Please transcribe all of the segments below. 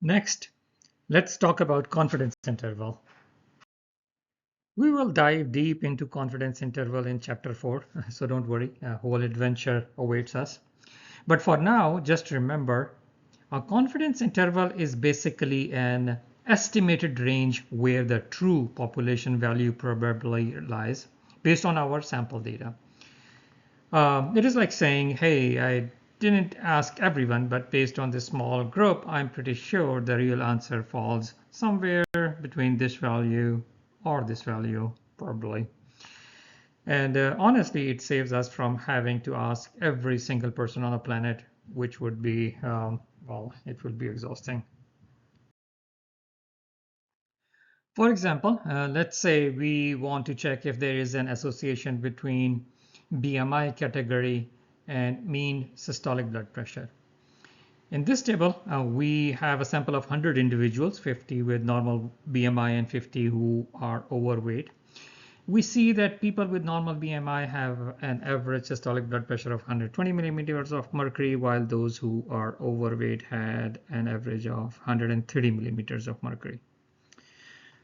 Next, let's talk about confidence interval. We will dive deep into confidence interval in chapter 4, so don't worry, a whole adventure awaits us. But for now, just remember, a confidence interval is basically an estimated range where the true population value probably lies based on our sample data. It is like saying, hey, I didn't ask everyone, but based on this small group, I'm pretty sure the real answer falls somewhere between this value or this value, probably. And honestly, it saves us from having to ask every single person on the planet, which would be, well, it would be exhausting. For example, let's say we want to check if there is an association between BMI category and mean systolic blood pressure. In this table, we have a sample of 100 individuals, 50 with normal BMI and 50 who are overweight. We see that people with normal BMI have an average systolic blood pressure of 120 millimeters of mercury, while those who are overweight had an average of 130 millimeters of mercury.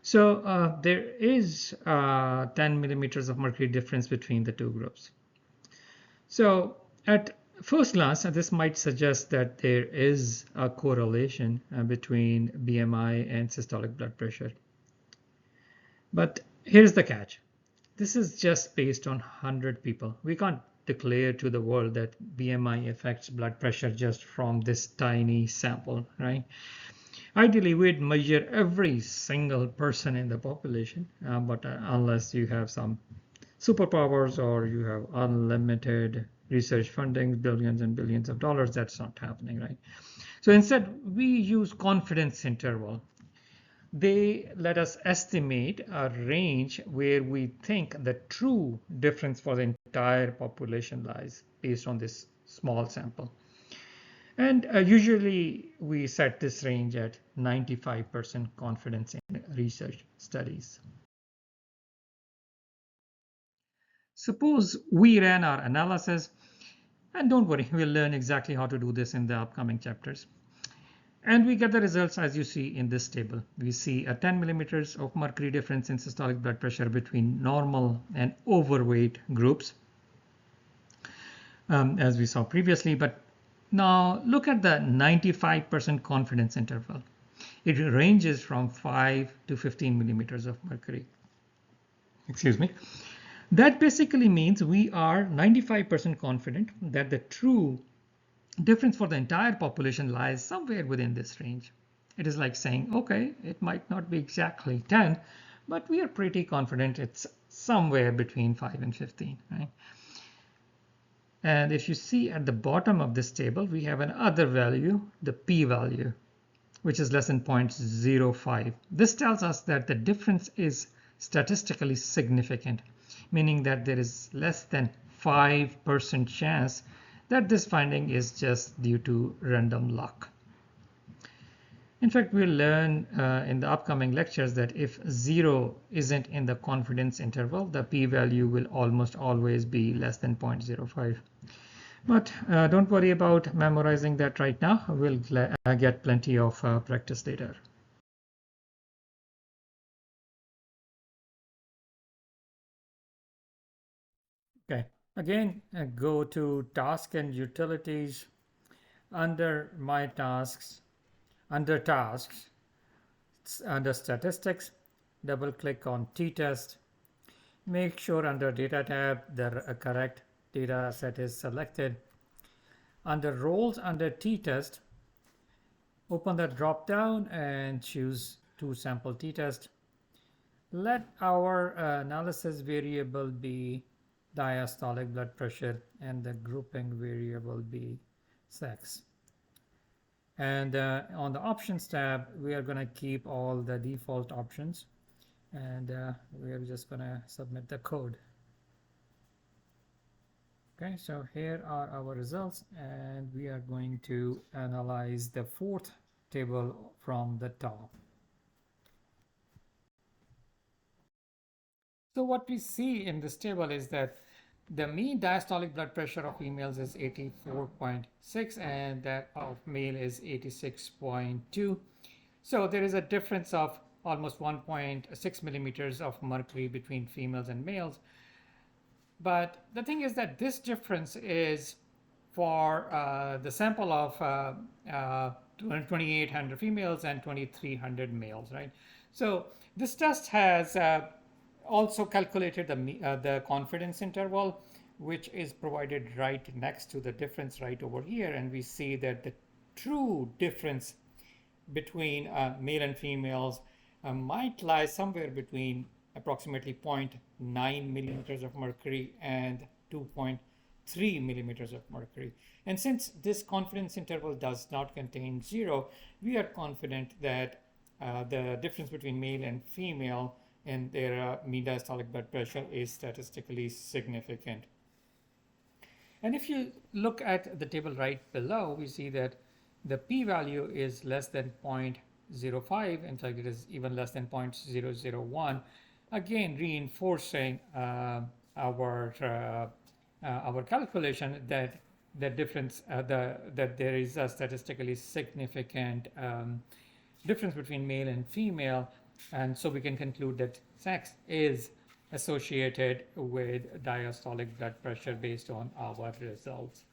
So there is 10 millimeters of mercury difference between the two groups. So at first glance, this might suggest that there is a correlation between BMI and systolic blood pressure. But here's the catch. This is just based on 100 people. We can't declare to the world that BMI affects blood pressure just from this tiny sample, right? Ideally, we'd measure every single person in the population, but unless you have some superpowers or you have unlimited research funding, billions and billions of dollars, that's not happening, right? So instead, we use confidence interval. They let us estimate a range where we think the true difference for the entire population lies based on this small sample. And usually we set this range at 95% confidence in research studies. Suppose we ran our analysis, and don't worry, we'll learn exactly how to do this in the upcoming chapters. And we get the results as you see in this table. We see a 10 millimeters of mercury difference in systolic blood pressure between normal and overweight groups, as we saw previously. But now look at the 95% confidence interval. It ranges from 5 to 15 millimeters of mercury. Excuse me. That basically means we are 95% confident that the true difference for the entire population lies somewhere within this range. It is like saying, okay, it might not be exactly 10, but we are pretty confident it's somewhere between 5 and 15, right? And if you see at the bottom of this table, we have another value, the p-value, which is less than 0.05. This tells us that the difference is statistically significant, meaning that there is less than 5% chance that this finding is just due to random luck. In fact, we'll learn in the upcoming lectures that if 0 isn't in the confidence interval, the p-value will almost always be less than 0.05. But don't worry about memorizing that right now. We'll get plenty of practice later. Okay, again, go to Task and Utilities. Under My Tasks, under Tasks, under Statistics, double click on t-test. Make sure under Data tab the correct data set is selected. Under Roles, under t-test, open the drop down and choose to sample t-test. Let our analysis variable be diastolic blood pressure and the grouping variable be sex. And on the Options tab, we are going to keep all the default options, and we are just going to submit the code. Okay, so here are our results, and we are going to analyze the fourth table from the top. So what we see in this table is that The mean diastolic blood pressure of females is 84.6 and that of male is 86.2. So there is a difference of almost 1.6 millimeters of mercury between females and males. But the thing is that this difference is for the sample of 2,800 females and 2,300 males, right? So this test has also calculated the confidence interval, which is provided right next to the difference right over here. And we see that the true difference between male and females might lie somewhere between approximately 0.9 millimeters of mercury and 2.3 millimeters of mercury. And since this confidence interval does not contain zero, we are confident that the difference between male and female in their mean diastolic blood pressure is statistically significant. And if you look at the table right below, we see that the p-value is less than 0.05. In fact, it is even less than 0.001. Again, reinforcing our calculation that the difference that there is a statistically significant difference between male and female, and so we can conclude that sex is associated with diastolic blood pressure based on our results.